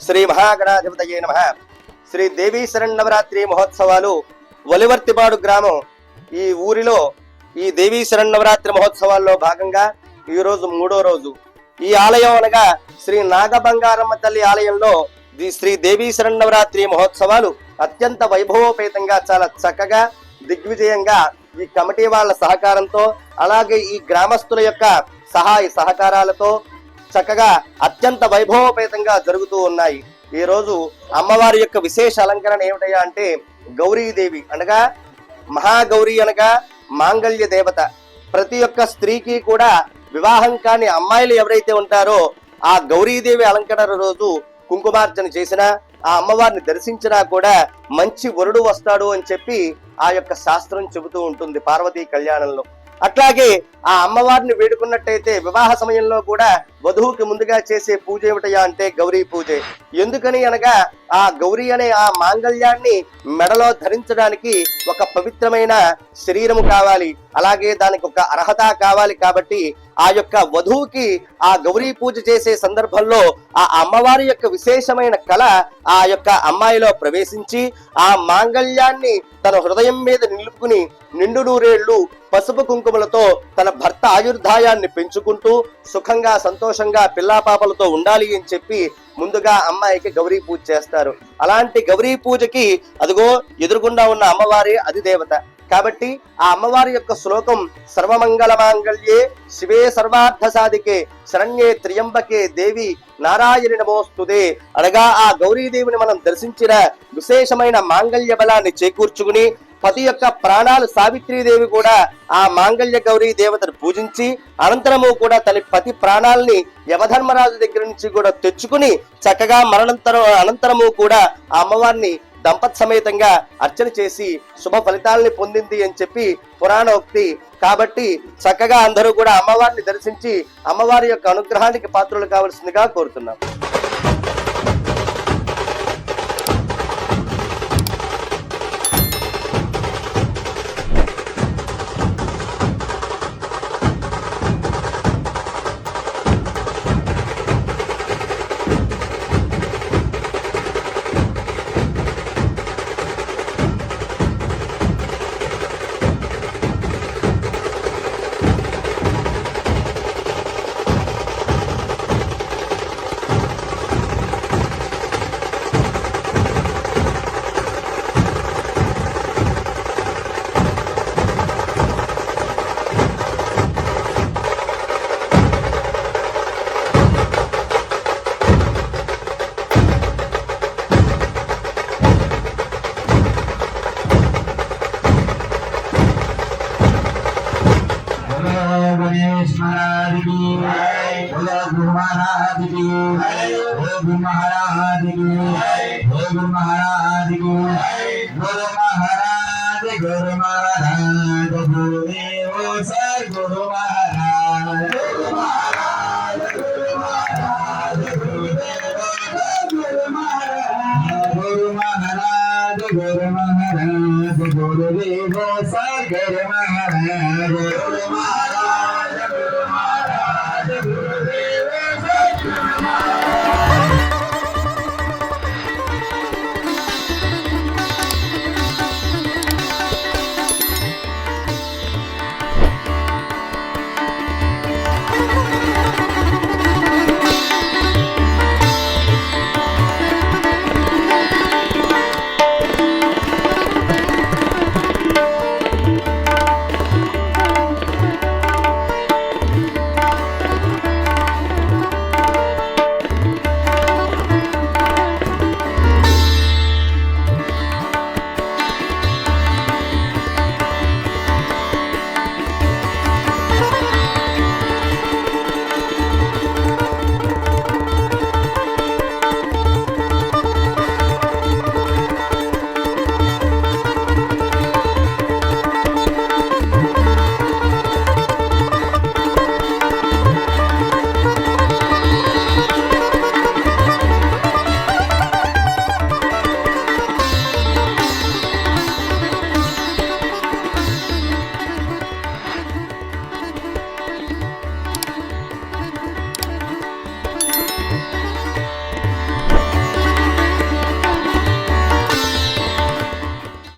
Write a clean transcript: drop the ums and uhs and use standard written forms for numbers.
శ్రీ మహాగణాధిపతయే నమః. శ్రీ దేవీ శరన్నవరాత్రి మహోత్సవాలు ఒలివర్తిపాడు గ్రామం ఈ ఊరిలో ఈ దేవీ శరన్నవరాత్రి మహోత్సవాల్లో భాగంగా ఈ రోజు 3వ రోజు. ఈ ఆలయం అనగా శ్రీ నాగబంగారమ్మ తల్లి ఆలయంలో శ్రీ దేవీ శరన్నవరాత్రి మహోత్సవాలు అత్యంత వైభవోపేతంగా చాలా చక్కగా దిగ్విజయంగా ఈ కమిటీ వాళ్ళ సహకారంతో అలాగే ఈ గ్రామస్తుల యొక్క సహాయ సహకారాలతో చక్కగా అత్యంత వైభవోపేతంగా జరుగుతూ ఉన్నాయి. ఈ రోజు అమ్మవారి యొక్క విశేష అలంకరణ ఏమిటయ్యా అంటే గౌరీదేవి అనగా మహాగౌరి అనగా మాంగళ్య దేవత. ప్రతి ఒక్క స్త్రీకి కూడా వివాహం కాని అమ్మాయిలు ఎవరైతే ఉంటారో ఆ గౌరీదేవి అలంకరణ రోజు కుంకుమార్చన చేసినా ఆ అమ్మవారిని దర్శించినా కూడా మంచి వరుడు వస్తాడు అని చెప్పి ఆ యొక్క శాస్త్రం చెబుతూ ఉంటుంది పార్వతీ కళ్యాణంలో. అట్లాగే ఆ అమ్మవారిని వేడుకున్నట్టయితే వివాహ సమయంలో కూడా వధువుకి ముందుగా చేసే పూజ ఏమిటయా అంటే గౌరీ పూజే. ఎందుకని అనగా ఆ గౌరీ అనే ఆ మాంగళ్యాన్ని మెడలో ధరించడానికి ఒక పవిత్రమైన శరీరము కావాలి, అలాగే దానికి ఒక అర్హత కావాలి. కాబట్టి ఆ యొక్క వధువుకి ఆ గౌరీ పూజ చేసే సందర్భంలో ఆ అమ్మవారి యొక్క విశేషమైన కళ ఆ యొక్క అమ్మాయిలో ప్రవేశించి ఆ మాంగళ్యాన్ని తన హృదయం మీద నిలుపుకుని నిండు నూరేళ్లు పసుపు కుంకుమలతో తన భర్త ఆయుర్దాయాన్ని పెంచుకుంటూ సుఖంగా సంతోషంగా పిల్లాపాపలతో ఉండాలి అని చెప్పి ముందుగా అమ్మాయికి గౌరీ పూజ చేస్తారు. అలాంటి గౌరీ పూజకి అదిగో ఎదురుగుండా ఉన్న అమ్మవారి అధిదేవత. కాబట్టి ఆ అమ్మవారి యొక్క శ్లోకం సర్వమంగళ మాంగళ్యే శివే సర్వార్థ సాధికే శరణ్యే త్ర్యంబకే దేవి నారాయణి నమోస్తుతే అనగా ఆ గౌరీదేవిని మనం దర్శించిన విశేషమైన మాంగళ్య బలాన్ని చేకూర్చుకుని పతి యొక్క ప్రాణాలు సావిత్రీదేవి కూడా ఆ మాంగళ్య గౌరీ దేవతను పూజించి అనంతరము కూడా తన పతి ప్రాణాలని యమధర్మరాజు దగ్గర నుంచి కూడా తెచ్చుకుని చక్కగా అనంతరము కూడా ఆ అమ్మవారిని దంపత్ సమేతంగా అర్చన చేసి శుభ ఫలితాలని పొందింది అని చెప్పి పురాణోక్తి. కాబట్టి చక్కగా అందరూ కూడా అమ్మవారిని దర్శించి అమ్మవారి యొక్క అనుగ్రహానికి పాత్రలు కావాల్సిందిగా కోరుతున్నాం. गुरुदेव सागर